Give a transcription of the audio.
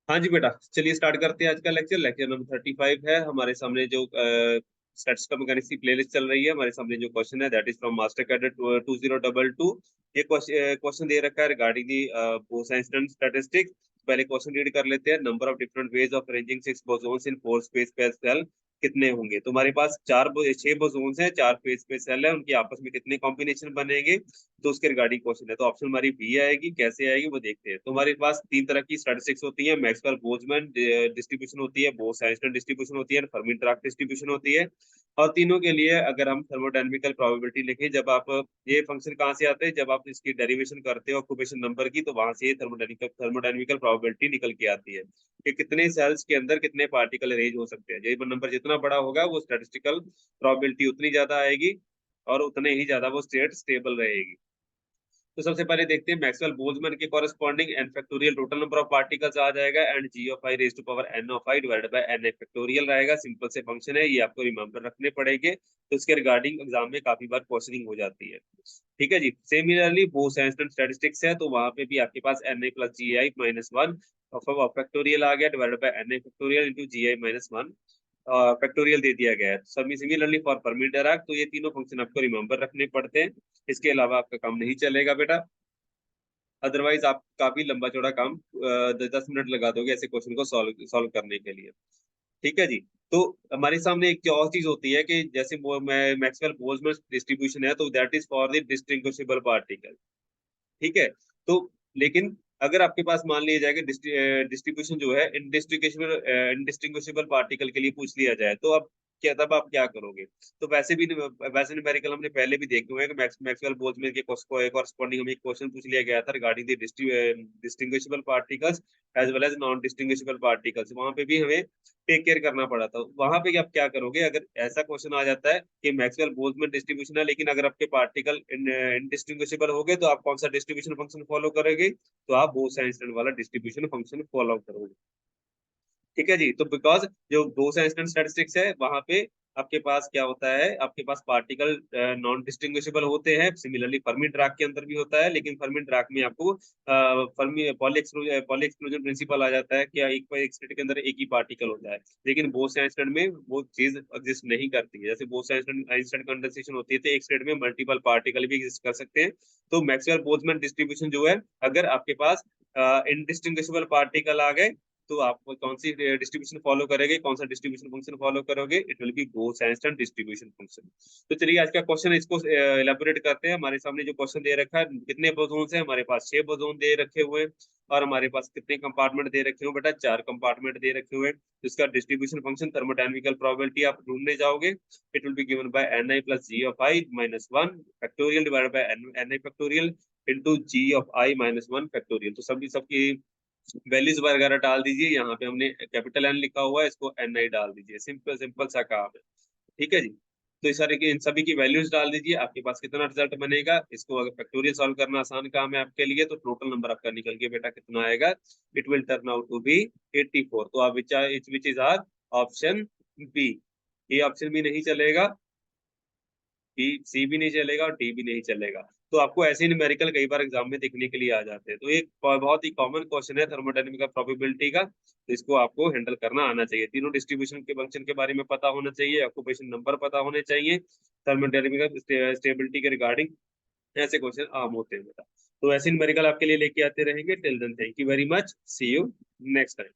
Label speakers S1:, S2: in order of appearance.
S1: हाँ जी बेटा, चलिए स्टार्ट करते हैं आज का लेक्चर। लेक्चर नंबर 35 है। हमारे सामने जो स्टैटिस्टिकल मैकेनिक्स की प्लेलिस्ट चल रही है, हमारे सामने जो क्वेश्चन है that is from master cadet 2022। ये क्वेश्चन दे रखा है रिगार्डिंग दी बोसोन स्टैटिस्टिक्स। पहले क्वेश्चन रीड कर लेते हैं। Number of different ways of arranging 6 bosons in 4 space pair cell कितने होंगे? तो हमारे पास 6 बोसोन्स हैं, 4 फेज पे सेल है, उनकी आपस में कितने कॉम्बिनेशन बनेंगे, तो उसके रिगार्डिंग क्वेश्चन है। तो ऑप्शन हमारी बी आएगी। कैसे आएगी वो देखते हैं। तो हमारे पास 3 तरह की स्टैटिस्टिक्स होती है। मैक्सवेल बोल्ट्जमैन डिस्ट्रीब्यूशन होती है, बोस-आइंस्टाइन डिस्ट्रीब्यूशन होती है, फर्मी-डिराक डिस्ट्रीब्यूशन होती है। और तीनों के लिए अगर हम थर्मोडायनेमिकल प्रोबेबिलिटी लिखें, जब आप ये फंक्शन कहाँ से आते हैं, जब आप इसकी डेरिवेशन करते हो ऑक्यूपेशन नंबर की, तो वहां से थर्मोडायनेमिकल प्रोबेबिलिटी निकल के आती है कि कितने सेल्स के अंदर कितने पार्टिकल अरेंज हो सकते हैं। ये नंबर जितना बड़ा होगा वो स्टैटिस्टिकल प्रोबेबिलिटी उतनी ज्यादा आएगी और उतने ही ज्यादा वो स्टेट स्टेबल रहेगी। तो सबसे पहले देखते हैं मैक्सवेल बोल्ट्जमैन के corresponding N factorial total number of particles आ जाएगा and G of I raise to power N of I divided by N factorial रहेगा। सिंपल से फंक्शन है, ये आपको रिमेंबर रखने पड़ेंगे। तो इसके रिगार्डिंग एग्जाम में काफी बार क्वेश्चनिंग हो जाती है। ठीक है जी। सिमिलरली बोस-आइंस्टाइन स्टैटिस्टिक्स है, तो वहां पे भी आपके पास N I plus G I minus one factorial आ गया divided by N I factorial into G I minus one factorial दे दिया गया है। सिमिलरली फॉर फर्मी-डिराक, तो ये तीनों फंक्शन आपको रिमेंबर रखने पड़ते हैं। इसके अलावा आपका काम नहीं चलेगा बेटा। अदरवाइज आप काफी लंबा चौड़ा काम 10 मिनट लगा दोगे ऐसे क्वेश्चन को सॉल्व सॉल्व करने के लिए। ठीक है जी। तो हमारे सामने एक और चीज होती है कि जैसे मैक्सवेल बोल्ट्जमैन डिस्ट्रीब्यूशन है, तो that is for the distinguishable particle. ठीक है। तो लेकिन अगर आपके पास मान लिया जाए कि डिस्ट्रीब्यूशन जो है इनडिस्टिंग्विशेबल पार्टिकल के लिए पूछ लिया जाए, तो अब क्या, तब आप क्या करोगे? तो वैसे न्यूमेरिकल हमने पहले भी देखे हुए हैं कि मैक्सवेल बोल्ट्जमैन के कॉरस्पॉन्डिंग हमें एक क्वेश्चन पूछ लिया गया था regarding the distinguishable particles as well as non distinguishable particles. वहां पे भी हमें टेक केयर करना पड़ा था। वहां पे आप क्या करोगे अगर ऐसा क्वेश्चन आ जाता है कि मैक्सवेल बोल्ट्जमैन डिस्ट्रीब्यूशन है, लेकिन अगर आपके पार्टिकल इनडिस्टिंग्विशेबल हो गए, तो आप कौन सा डिस्ट्रीब्यूशन फंक्शन फॉलो करोगे? तो आप बोस-आइंस्टाइन वाला डिस्ट्रीब्यूशन फंक्शन फॉलो करोगे। ठीक है जी। तो बिकॉज जो बोस-आइंस्टाइन स्टैटिस्टिक्स है, वहां पे आपके पास क्या होता है, आपके पास पार्टिकल नॉन डिस्टिंग्विशेबल होते हैं। सिमिलरली फर्मी-डिराक के अंदर भी होता है, लेकिन फर्मी-डिराक में आपको फर्मी पॉली एक्सक्लूजन प्रिंसिपल आ जाता है कि एक स्टेट के अंदर एक ही पार्टिकल होता है। लेकिन बोस-आइंस्टाइन में वो चीज एग्जिस्ट नहीं करती है। जैसे बोस-आइंस्टाइन कंडेंसेशन होती है, तो एक स्टेट में मल्टीपल पार्टिकल भी एग्जिस्ट कर सकते हैं। तो मैक्सवेल बोल्ट्जमैन डिस्ट्रीब्यूशन जो है, अगर आपके पास इनडिस्टिंग्विशेबल पार्टिकल आ गए, तो आप कौन सी डिस्ट्रीब्यूशन फॉलो करेंगे, कौन सा डिस्ट्रीब्यूशन फंक्शन फॉलो करोगे? It will be Bose Einstein distribution function. तो चलिए आज का क्वेश्चन इसको इलेबोरेट करते हैं। हमारे सामने जो क्वेश्चन दे रखा है, कितने बोसोन्स हैं? हमारे पास 6 बोसोन दे रखे हुए हैं। और हमारे पास कितने कंपार्टमेंट दे रखे हुए बेटा? 4 कंपार्टमेंट दे रखे हुए हैं। इसका डिस्ट्रीब्यूशन फंक्शन थर्मोडायनेमिकल प्रोबेबिलिटी आप ढूंढने जाओगे। It will be given by N I plus g of i minus one factorial divided by N I factorial into g of i minus one factorial. तो सभी सबकी वैल्यूज वगैरह डाल दीजिए। यहाँ पे हमने कैपिटल एन लिखा हुआ है, इसको एन आई डाल दीजिए। सिंपल सिंपल सा काम है। ठीक है जी। तो इस सारे की इन सभी की वैल्यूज डाल दीजिए। आपके पास कितना रिजल्ट बनेगा? इसको अगर फैक्टोरियल सॉल्व करना आसान काम है आपके लिए, तो टोटल नंबर आपका निकल के बेटा कितना आएगा? It will turn out to be 84। तो आप which is our option b. ये ऑप्शन भी नहीं चलेगा, बी सी भी नहीं चलेगा और डी भी नहीं चलेगा। तो आपको ऐसे न्यूमेरिकल कई बार एग्जाम में देखने के लिए आ जाते हैं। तो एक बहुत ही कॉमन क्वेश्चन है थर्मोडायनेमिक प्रोबेबिलिटी का, तो इसको आपको हैंडल करना आना चाहिए। तीनों डिस्ट्रीब्यूशन के फंक्शन के बारे में पता होना चाहिए, ऑक्यूपेशन नंबर पता होने चाहिए, थर्मोडायनेमिक स्टेबिलिटी के रिगार्डिंग ऐसे क्वेश्चन आम होते हैं बेटा। तो ऐसे न्यूमेरिकल आपके लिए लेके आते रहेंगे। Till then thank you very much, see you next time.